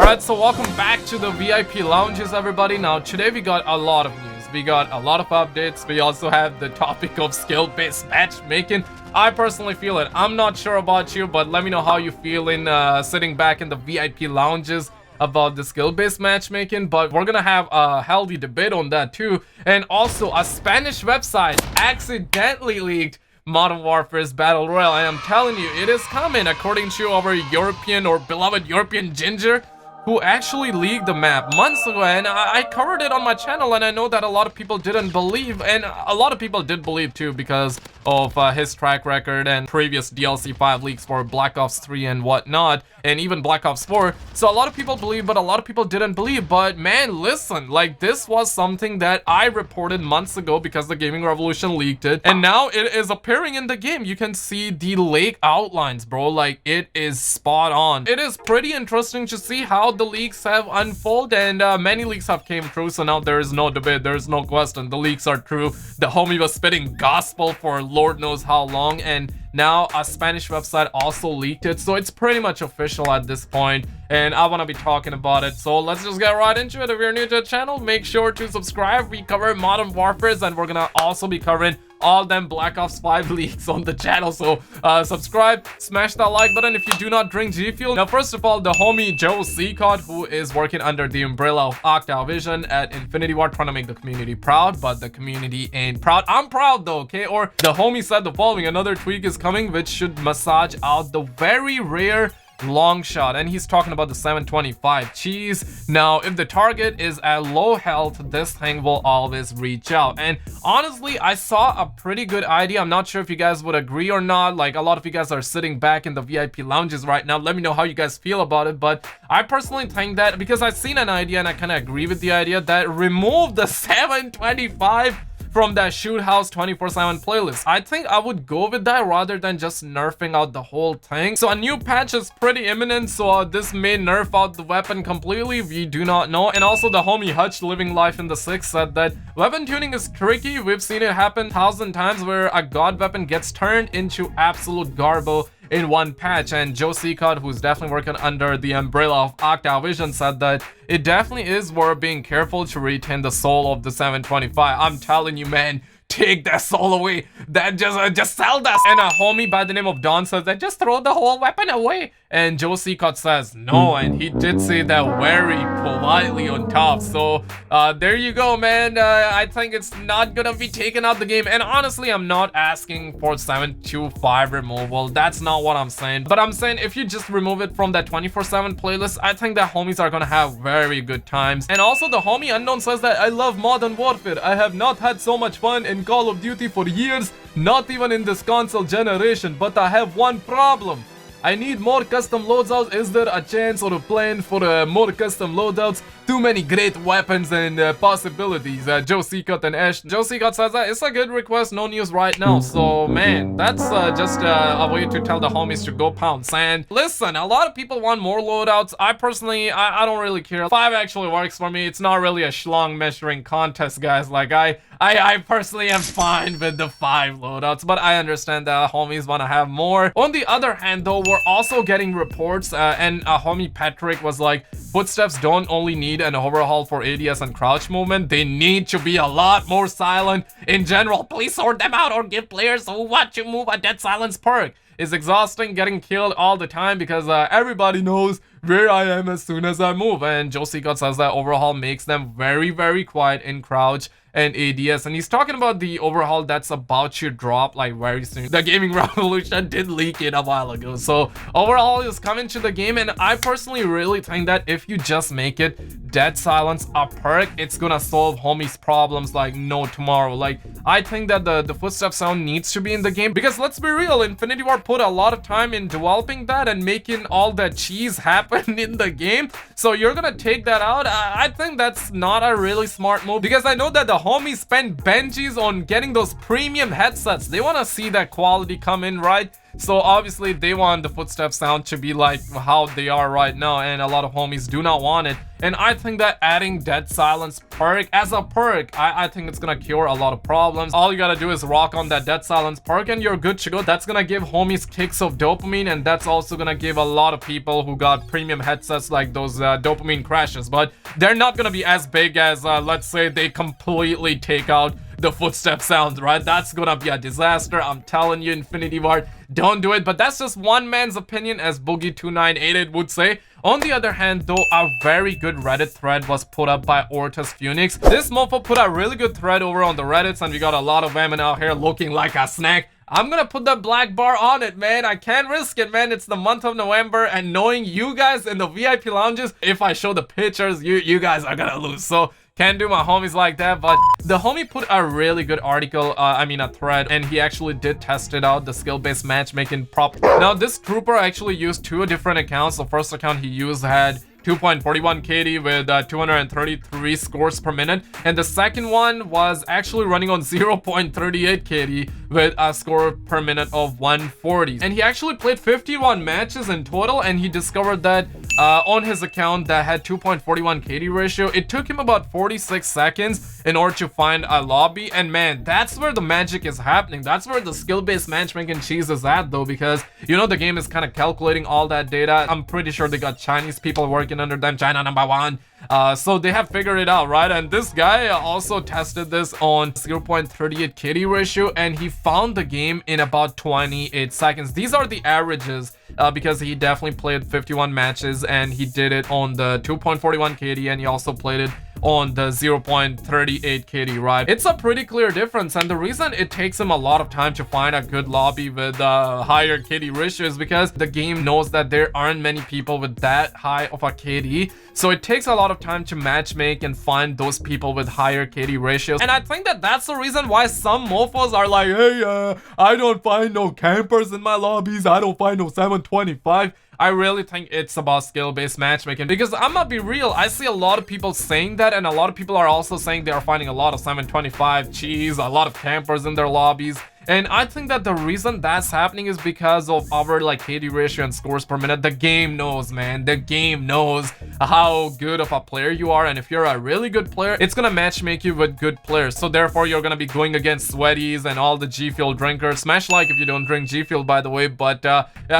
Alright, so welcome back to the VIP lounges, everybody. Now, today we got a lot of news. We got a lot of updates. We also have the topic of skill-based matchmaking. I personally feel it. I'm not sure about you, but let me know how you feel in sitting back in the VIP lounges about the skill-based matchmaking. But we're gonna have a healthy debate on that too. And also, a Spanish website accidentally leaked Modern Warfare's Battle Royale. I am telling you, it is coming, according to our European or beloved European Ginger, who actually leaked the map months ago, and I covered it on my channel, and I know that a lot of people didn't believe, and a lot of people did believe too because of his track record and previous DLC 5 leaks for Black Ops 3 and whatnot, and even Black Ops 4. So a lot of people believe, but a lot of people didn't believe. But man, listen, like, this was something that I reported months ago because the Gaming Revolution leaked it, and now it is appearing in the game. You can see the lake outlines, bro. Like, it is spot on. It is pretty interesting to see how the leaks have unfolded, and many leaks have came true, so now there is no debate, there is no question. The leaks are true. The homie was spitting gospel for Lord knows how long, and now a Spanish website also leaked it, so it's pretty much official at this point, and I want to be talking about it. So let's just get right into it. If you're new to the channel, make sure to subscribe. We cover Modern Warfare, and we're gonna also be covering all them Black Ops 5 leaks on the channel. So subscribe, smash that like button if you do not drink G Fuel. Now, first of all, the homie Joe Seacott, who is working under the umbrella of Octavision at Infinity Ward, trying to make the community proud, but the community ain't proud. I'm proud though, okay? Or the homie said the following: another tweak is coming which should massage out the very rare long shot, and he's talking about the 725 cheese. Now, if the target is at low health, this thing will always reach out. And honestly, I saw a pretty good idea. I'm not sure if you guys would agree or not. Like, a lot of you guys are sitting back in the VIP lounges right now. Let me know how you guys feel about it. But I personally think that, because I've seen an idea and I kind of agree with the idea, that remove the 725 from that Shoot House 24/7 playlist. I think I would go with that rather than just nerfing out the whole thing. So a new patch is pretty imminent, so this may nerf out the weapon completely. We do not know. And also, the homie Hutch living life in the 6 said that weapon tuning is tricky. We've seen it happen 1,000 times where a god weapon gets turned into absolute garbo in one patch. And Joe Seacott, who's definitely working under the umbrella of Octavision, said that it definitely is worth being careful to retain the soul of the 725. I'm telling you, man, take that soul away. That just sell that. And a homie by the name of Don says that just throw the whole weapon away. And Joe Seacott says no, and he did say that very politely on top. So there you go, man. I think it's not gonna be taken out the game. And honestly, I'm not asking for 725 removal. That's not what I'm saying. But I'm saying if you just remove it from that 24/7 playlist, I think that homies are gonna have very good times. And also, the homie Unknown says that I love Modern Warfare. I have not had so much fun in Call of Duty for years, not even in this console generation, but I have one problem. I need more custom loadouts. Is there a chance or a plan for more custom loadouts? Too many great weapons and possibilities. Joe Seacott and Ash. Joe Seacott says that it's a good request, no news right now. So man, that's just a way to tell the homies to go pound sand. Listen, a lot of people want more loadouts. I personally, I don't really care. 5 actually works for me. It's not really a schlong measuring contest, guys. Like, I personally am fine with the 5 loadouts, but I understand that homies want to have more. On the other hand though, we're also getting reports, and homie Patrick was like, Footsteps don't only need an overhaul for ADS and crouch movement, they need to be a lot more silent in general. Please sort them out or give players who want to move a dead silence perk. It's exhausting getting killed all the time because everybody knows where I am as soon as I move. And Joe Seacott says that overhaul makes them very, very quiet in crouch and ADS, and he's talking about the overhaul that's about to drop like very soon. The Gaming Revolution did leak it a while ago, so overhaul is coming to the game, and I personally really think that if you just make it dead silence a perk, it's gonna solve homies problems like no tomorrow. Like, I think that the footstep sound needs to be in the game, because let's be real, Infinity Ward put a lot of time in developing that and making all that cheese happen in the game, so you're gonna take that out. I think that's not a really smart move, because I know that the homies spend Benjis on getting those premium headsets. They want to see that quality come in, right? So obviously they want the footstep sound to be like how they are right now, and a lot of homies do not want it. And I think that adding dead silence perk as a perk, I think it's gonna cure a lot of problems. All you gotta do is rock on that dead silence perk and you're good to go. That's gonna give homies kicks of dopamine, and that's also gonna give a lot of people who got premium headsets like those dopamine crashes. But they're not gonna be as big as let's say they completely take out the footstep sound, right? That's gonna be a disaster. I'm telling you, Infinity Ward, don't do it. But that's just one man's opinion, as Boogie2988 would say. On the other hand, though, a very good Reddit thread was put up by Ortus Phoenix. This mofo put a really good thread over on the Reddits, and we got a lot of women out here looking like a snack. I'm gonna put the black bar on it, man. I can't risk it, man. It's the month of November, and knowing you guys in the VIP lounges, if I show the pictures, you guys are gonna lose. So can't do my homies like that. But the homie put a really good article, a thread, and he actually did test it out, the skill-based matchmaking prop. Now, this trooper actually used two different accounts. The first account he used had 2.41 KD with 233 scores per minute, and the second one was actually running on 0.38 KD with a score per minute of 140. And he actually played 51 matches in total, and he discovered that on his account that had 2.41 KD ratio, it took him about 46 seconds in order to find a lobby. And man, that's where the magic is happening. That's where the skill-based matchmaking cheese is at, though, because you know the game is kind of calculating all that data. I'm pretty sure they got Chinese people working under them, China #1. So they have figured it out, right? And this guy also tested this on 0.38 KD ratio, and he found the game in about 28 seconds. These are the averages because he definitely played 51 matches, and he did it on the 2.41 KD, and he also played it on the 0.38 KD, right? It's a pretty clear difference, and the reason it takes him a lot of time to find a good lobby with higher KD ratio is because the game knows that there aren't many people with that high of a KD, so it takes a lot of time to matchmake and find those people with higher KD ratios. And I think that that's the reason why some mofos are like, hey, I don't find no campers in my lobbies, I don't find no 725. I really think it's about skill-based matchmaking, because I'm gonna be real, I see a lot of people saying that, and a lot of people are also saying they are finding a lot of 725 cheese, a lot of campers in their lobbies. And I think that the reason that's happening is because of our like KD ratio and scores per minute. The game knows, man. The game knows how good of a player you are, and if you're a really good player, it's gonna matchmake you with good players. So therefore, you're gonna be going against sweaties and all the G Fuel drinkers. Smash like if you don't drink G Fuel, by the way. But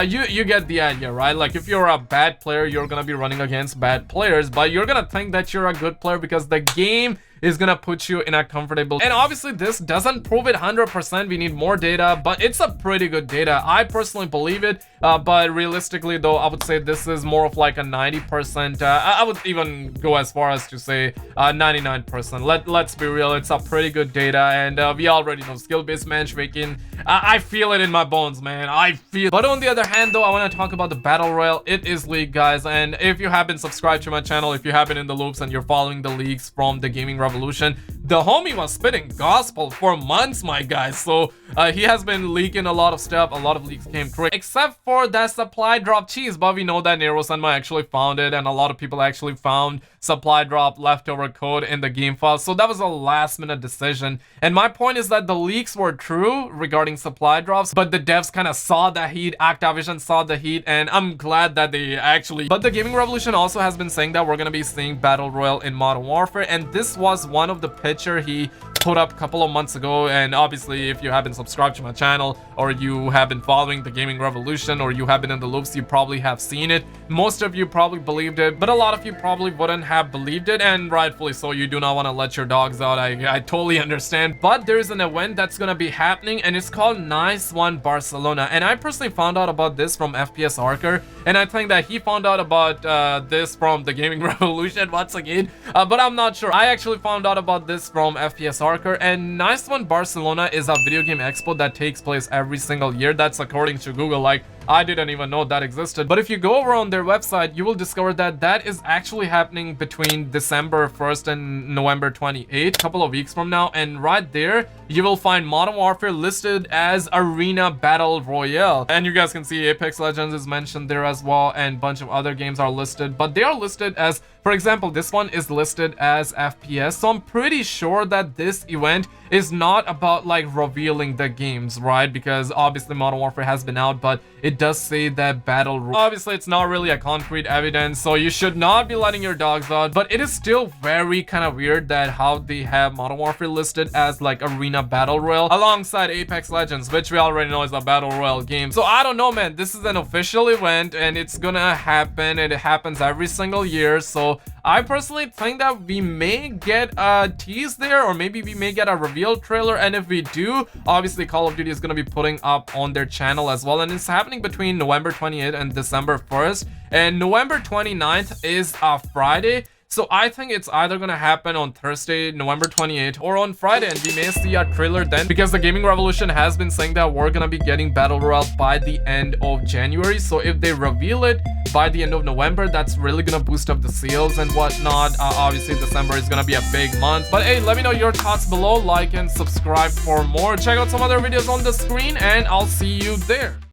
you get the idea, right? Like if you're a bad player, you're gonna be running against bad players, but you're gonna think that you're a good player because the game is gonna put you in a comfortable. And obviously this doesn't prove it 100%. We need more data, but it's a pretty good data. I personally believe it, but realistically though, I would say this is more of like a 90%. I would even go as far as to say 99%. Let's be real, it's a pretty good data, and we already know skill-based matchmaking. I feel it in my bones, man. I feel. But on the other hand though, I want to talk about the battle royale. It is league, guys, and if you have been subscribed to my channel, if you have been in the loops and you're following the leagues from the gaming revolution, the homie was spitting gospel for months, my guys. So he has been leaking a lot of stuff. A lot of leaks came through, except for that supply drop cheese. But we know that Nero Sanma actually found it, and a lot of people actually found supply drop leftover code in the game file. So that was a last minute decision. And my point is that the leaks were true regarding supply drops, but the devs kind of saw the heat. Activision saw the heat, and I'm glad that they actually. But the gaming revolution also has been saying that we're gonna be seeing battle royale in Modern Warfare, and this was one of the picture he put up a couple of months ago. And obviously if you haven't subscribed to my channel, or you have been following the gaming revolution, or you have been in the loops, you probably have seen it. Most of you probably believed it, but a lot of you probably wouldn't have believed it, and rightfully so. You do not want to let your dogs out. I totally understand. But there's an event that's gonna be happening, and it's called Nice One Barcelona, and I personally found out about this from FPS Archer, and I think that he found out about this from the gaming revolution once again, but I'm not sure. I actually found out about this from FPS Archer, and Nice One Barcelona is a video game expo that takes place every single year. That's according to Google. Like, I didn't even know that existed. But if you go over on their website, you will discover that that is actually happening between December 1st and November 28th, couple of weeks from now. And right there, you will find Modern Warfare listed as Arena Battle Royale. And you guys can see Apex Legends is mentioned there as well, and a bunch of other games are listed. But they are listed as, for example, this one is listed as FPS. So I'm pretty sure that this event is not about like revealing the games, right? Because obviously Modern Warfare has been out, but it does say that battle royale. Obviously it's not really a concrete evidence, so you should not be letting your dogs out, but it is still very kind of weird that how they have Modern Warfare listed as like Arena Battle Royale alongside Apex Legends, which we already know is a battle royale game. So I don't know, man. This is an official event and it's gonna happen, and it happens every single year. So I personally think that we may get a tease there, or maybe we may get a reveal trailer. And if we do, obviously Call of Duty is going to be putting up on their channel as well. And it's happening between November 28th and December 1st. And November 29th is a Friday. So I think it's either gonna happen on Thursday, November 28th, or on Friday, and we may see a trailer then, because the Gaming Revolution has been saying that we're gonna be getting Battle Royale by the end of January. So if they reveal it by the end of November, that's really gonna boost up the sales and whatnot. Obviously December is gonna be a big month. But hey, let me know your thoughts below, like and subscribe for more. Check out some other videos on the screen, and I'll see you there.